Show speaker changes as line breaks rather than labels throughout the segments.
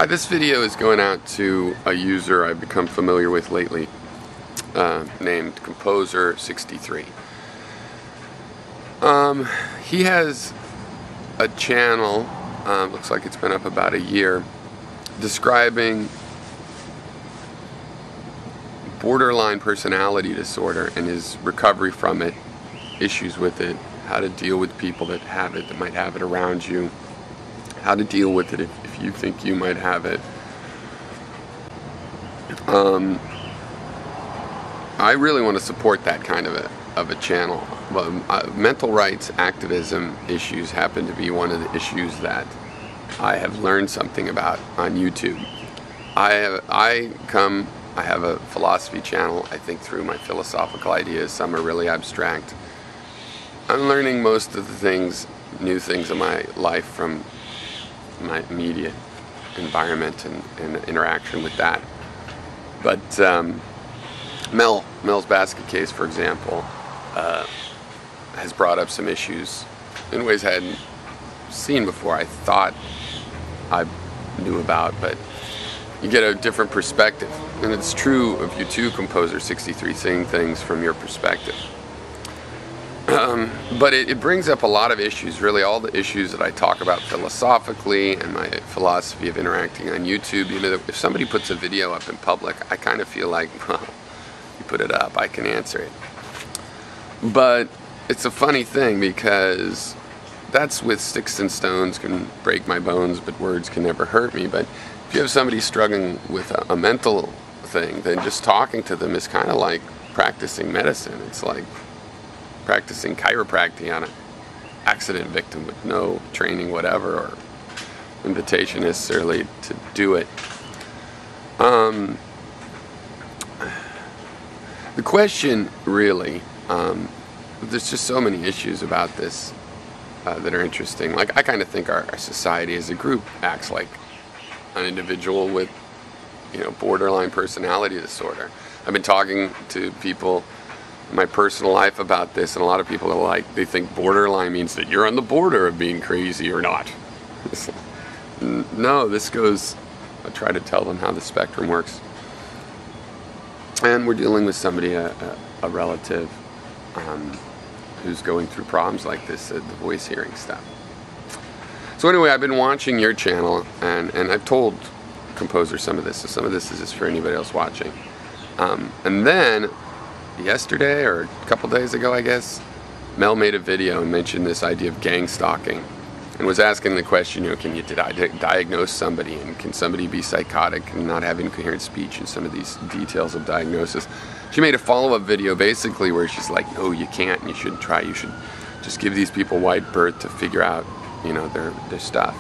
Hi, this video is going out to a user I've become familiar with lately, named Composer63. He has a channel, looks like it's been up about a year, describing borderline personality disorder and his recovery from it, issues with it, how to deal with people that have it, that might have it around you, how to deal with it if you think you might have it. I really want to support that kind of a channel. Mental rights activism issues happen to be one of the issues that I have learned something about on YouTube. I have a philosophy channel. I think through my philosophical ideas. Some are really abstract. I'm learning most of the things, new things in my life from my immediate environment and interaction with that. But Mel's basket case, for example, has brought up some issues in ways I hadn't seen before. I thought I knew about, but you get a different perspective. And it's true of you too, Composer63, seeing things from your perspective. But it brings up a lot of issues, really all the issues that I talk about philosophically and my philosophy of interacting on YouTube. You know, if somebody puts a video up in public, I kind of feel like, well, you put it up, I can answer it. But it's a funny thing because that's with sticks and stones can break my bones, but words can never hurt me. But if you have somebody struggling with a mental thing, then just talking to them is kind of like practicing medicine. It's like practicing chiropractic on an accident victim with no training whatever or invitation necessarily to do it. The question really, there's just so many issues about this that are interesting. Like, I kind of think our society as a group acts like an individual with, borderline personality disorder. I've been talking to people in my personal life about this, and a lot of people are like, they think borderline means that you're on the border of being crazy or not. No, this goes, I try to tell them how the spectrum works. And we're dealing with somebody, a relative, who's going through problems like this, the voice hearing stuff. So anyway, I've been watching your channel, and I've told Composer some of this, so some of this is just for anybody else watching. And then, yesterday, or a couple days ago, I guess, Mel made a video and mentioned this idea of gangstalking, and was asking the question, can you diagnose somebody, and can somebody be psychotic and not have incoherent speech, and some of these details of diagnosis. She made a follow-up video basically where she's like, no, you can't, and you shouldn't try, you should just give these people wide berth to figure out, their stuff.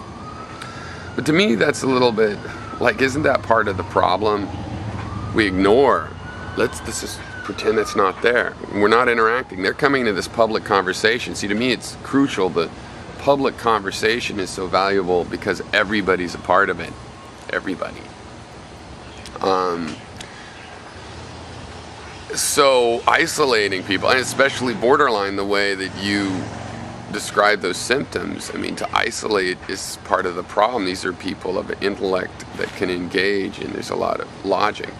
But to me, that's a little bit, like, isn't that part of the problem? We ignore, let's just pretend it's not there. We're not interacting. They're coming into this public conversation. See, to me, it's crucial. The public conversation is so valuable because everybody's a part of it. Everybody. So isolating people, and especially borderline, the way that you describe those symptoms, I mean, to isolate is part of the problem. These are people of intellect that can engage, and there's a lot of logic.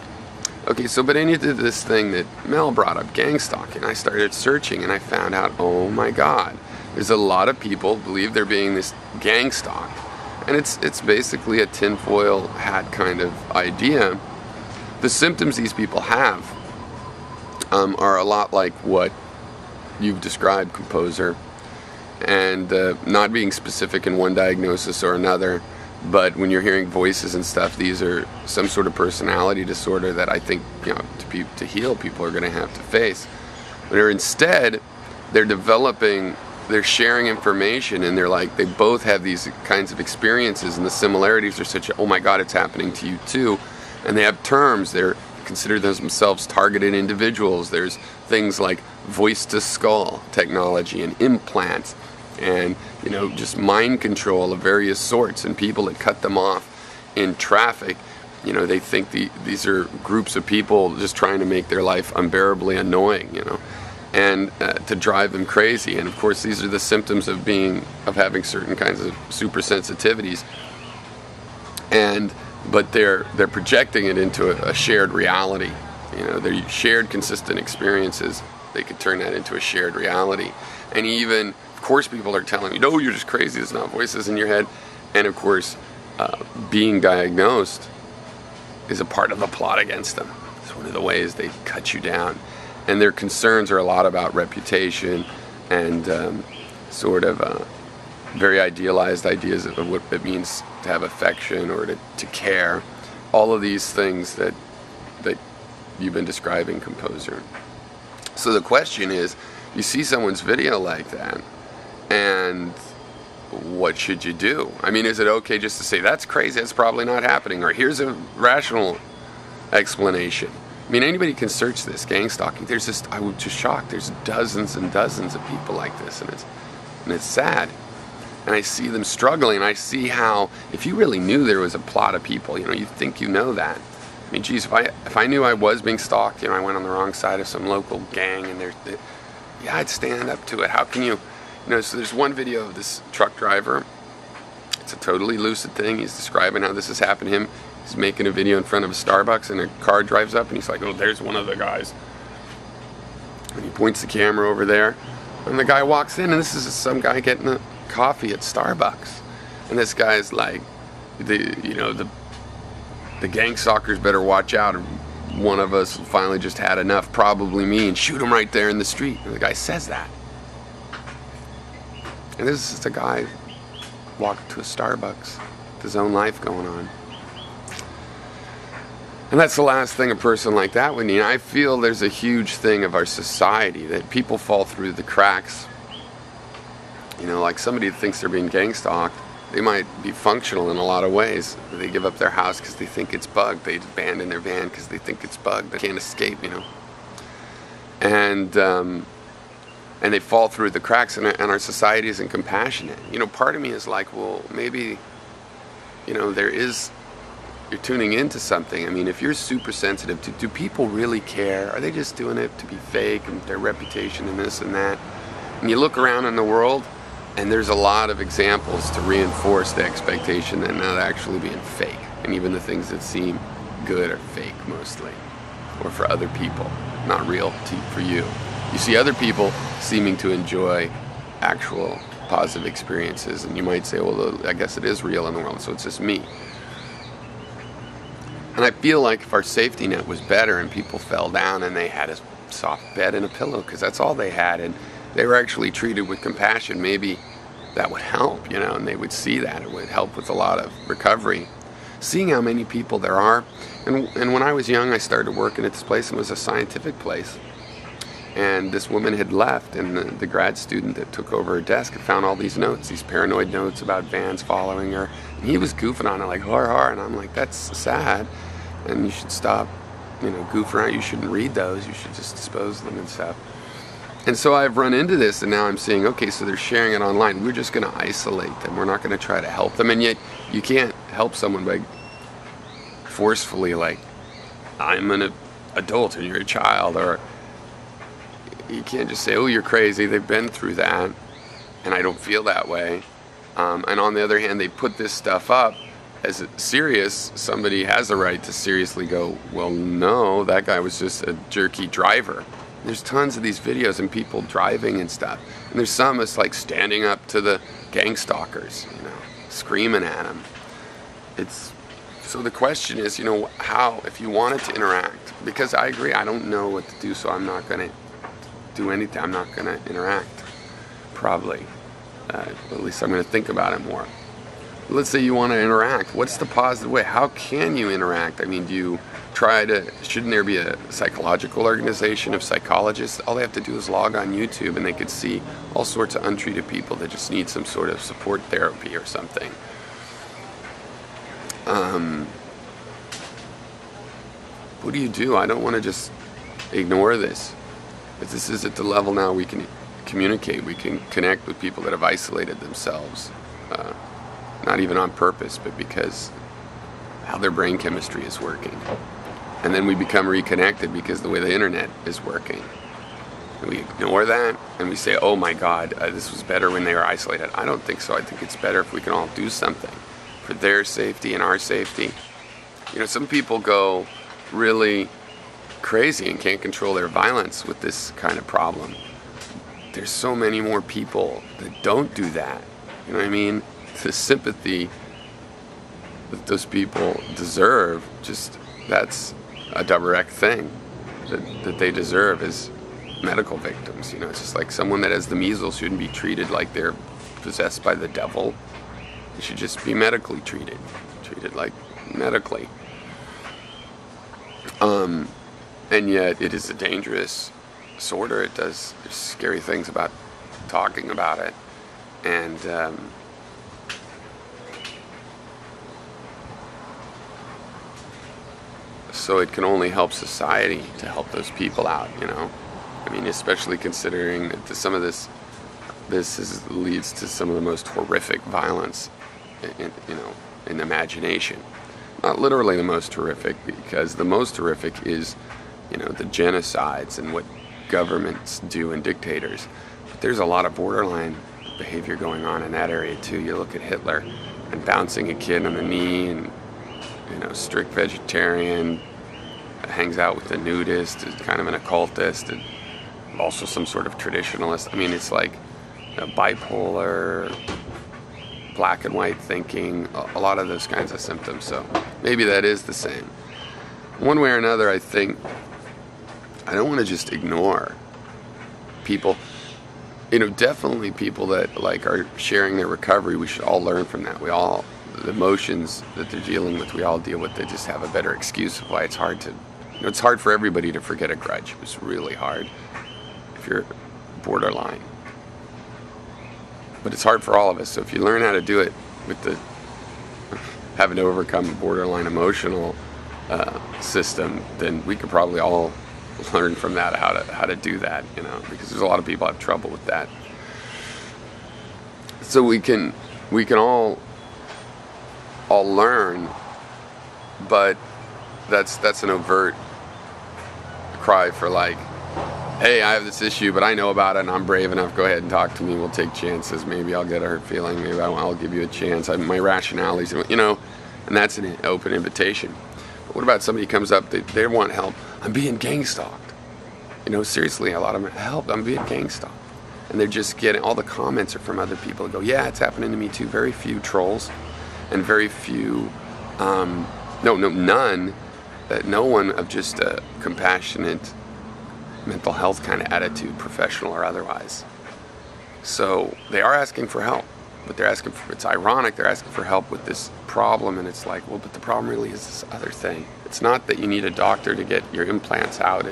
Okay, so but into this thing that Mel brought up, gangstalking, I started searching and I found out, oh my God, there's a lot of people believe they're being this gang stalked. And it's basically a tinfoil hat kind of idea. The symptoms these people have are a lot like what you've described, Composer, and not being specific in one diagnosis or another. But when you're hearing voices and stuff, these are some sort of personality disorder that I think, to heal, people are going to have to face. But instead, they're sharing information, and they both have these kinds of experiences, and the similarities are such, oh my God, it's happening to you too. And they have terms. They're consider themselves targeted individuals. There's things like voice-to-skull technology and implants, and just mind control of various sorts, and people that cut them off in traffic. They think these are groups of people just trying to make their life unbearably annoying, and to drive them crazy. And of course, these are the symptoms of having certain kinds of super sensitivities. And but they're projecting it into a shared reality. You know, they're shared consistent experiences. They could turn that into a shared reality. And even, of course, people are telling you, no, you're just crazy, it's not voices in your head. And of course, being diagnosed is a part of the plot against them. It's one of the ways they cut you down. And their concerns are a lot about reputation and sort of very idealized ideas of what it means to have affection or to care. All of these things that you've been describing, composer. So the question is, you see someone's video like that, and what should you do? I mean, is it okay just to say, that's crazy, that's probably not happening, or here's a rational explanation? I mean, anybody can search this, gang stalking. There's just, I was just shocked, there's dozens and dozens of people like this, and it's sad. And I see them struggling, and I see how, if you really knew there was a plot of people, you know, you'd think you know that. I mean, geez, if I knew I was being stalked, you know, I went on the wrong side of some local gang, and yeah, I'd stand up to it. How can you know, so there's one video of this truck driver. It's a totally lucid thing. He's describing how this has happened to him. He's making a video in front of a Starbucks, and a car drives up, and he's like, oh, there's one of the guys. And he points the camera over there, and the guy walks in, and this is some guy getting a coffee at Starbucks. And this guy's like, the gang stalkers better watch out, or one of us finally just had enough, probably me, and shoot him right there in the street. And the guy says that. And this is a guy walking to a Starbucks with his own life going on. And that's the last thing a person like that would need. I feel there's a huge thing of our society that people fall through the cracks. You know, like somebody that thinks they're being gang stalked, they might be functional in a lot of ways. They give up their house because they think it's bugged. They abandon their van because they think it's bugged. They can't escape, you know. And they fall through the cracks, and our society isn't compassionate. You know, part of me is like, well, maybe, you know, you're tuning into something. I mean, if you're super sensitive, do people really care? Are they just doing it to be fake and their reputation and this and that? And you look around in the world, and there's a lot of examples to reinforce the expectation that not actually being fake. And even the things that seem good are fake mostly, or for other people, not real for you. You see other people seeming to enjoy actual positive experiences, and you might say, well, I guess it is real in the world, so it's just me. And I feel like if our safety net was better and people fell down and they had a soft bed and a pillow, because that's all they had, and they were actually treated with compassion, maybe that would help, you know, and they would see that. It would help with a lot of recovery. Seeing how many people there are, and when I was young, I started working at this place, and it was a scientific place. And this woman had left, and the grad student that took over her desk had found all these notes, these paranoid notes about vans following her. And he was goofing on it like, har har, and I'm like, that's sad, and you should stop, you know, goofing around. You shouldn't read those. You should just dispose of them and stuff. And so I've run into this, and now I'm seeing, okay, so they're sharing it online. We're just going to isolate them. We're not going to try to help them. And yet you can't help someone by forcefully, like, I'm an adult and you're a child, or you can't just say, oh, you're crazy. They've been through that, and I don't feel that way. And on the other hand, they put this stuff up as serious. Somebody has a right to seriously go, well, no, that guy was just a jerky driver. There's tons of these videos and people driving and stuff. And there's some that's like standing up to the gang stalkers, you know, screaming at them. So the question is, you know, how, if you wanted to interact, because I agree, I don't know what to do, so I'm not going to do anything. I'm not going to interact, probably. At least I'm going to think about it more. Let's say you want to interact. What's the positive way? How can you interact? I mean, do you try to, shouldn't there be a psychological organization of psychologists? All they have to do is log on YouTube, and they could see all sorts of untreated people that just need some sort of support therapy or something. What do you do? I don't want to just ignore this. But this is at the level now we can communicate, we can connect with people that have isolated themselves. Not even on purpose, but because how their brain chemistry is working. And then we become reconnected because the way the internet is working. And we ignore that, and we say, oh my God, this was better when they were isolated. I don't think so. I think it's better if we can all do something for their safety and our safety. You know, some people go really crazy and can't control their violence with this kind of problem. There's so many more people that don't do that. You know what I mean? The sympathy that those people deserve, just that's a direct thing that they deserve as medical victims. You know, it's just like someone that has the measles shouldn't be treated like they're possessed by the devil. They should just be medically treated like medically. And yet it is a dangerous disorder. There's scary things about talking about it, and so it can only help society to help those people out, you know. I mean, especially considering that some of this leads to some of the most horrific violence, in imagination. Not literally the most horrific, because the most horrific is, the genocides and what governments do and dictators. But there's a lot of borderline behavior going on in that area too. You look at Hitler and bouncing a kid on the knee, and strict vegetarian, hangs out with the nudist, is kind of an occultist, and also some sort of traditionalist. I mean, it's like bipolar, black and white thinking, a lot of those kinds of symptoms. So maybe that is the same. One way or another, I think I don't want to just ignore people. Definitely people that are sharing their recovery. We should all learn from that. The emotions that they're dealing with, we all deal with. They just have a better excuse of why it's hard to. It's hard for everybody to forget a grudge. It's really hard if you're borderline. But it's hard for all of us. So if you learn how to do it with the having to overcome a borderline emotional system, then we could probably all learn from that how to do that. Because there's a lot of people have trouble with that. So we can all learn, but that's an overt cry for hey, I have this issue, but I know about it and I'm brave enough. Go ahead and talk to me. We'll take chances. Maybe I'll get a hurt feeling. Maybe I'll give you a chance. My rationalities, and that's an open invitation. But what about somebody who comes up, they want help. I'm being gang stalked. Seriously, a lot of them, help, I'm being gang stalked. And they're just getting, all the comments are from other people that go, yeah, it's happening to me too. Very few trolls and very few, none, no one of just a compassionate mental health kind of attitude, professional or otherwise. So they are asking for help, but it's ironic, they're asking for help with this problem, and it's like, well, but the problem really is this other thing. It's not that you need a doctor to get your implants out.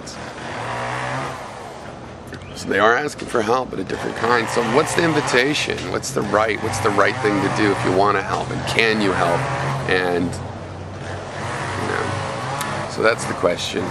So they are asking for help, but a different kind. So what's the invitation? What's the right thing to do if you want to help, and can you help? And so that's the question.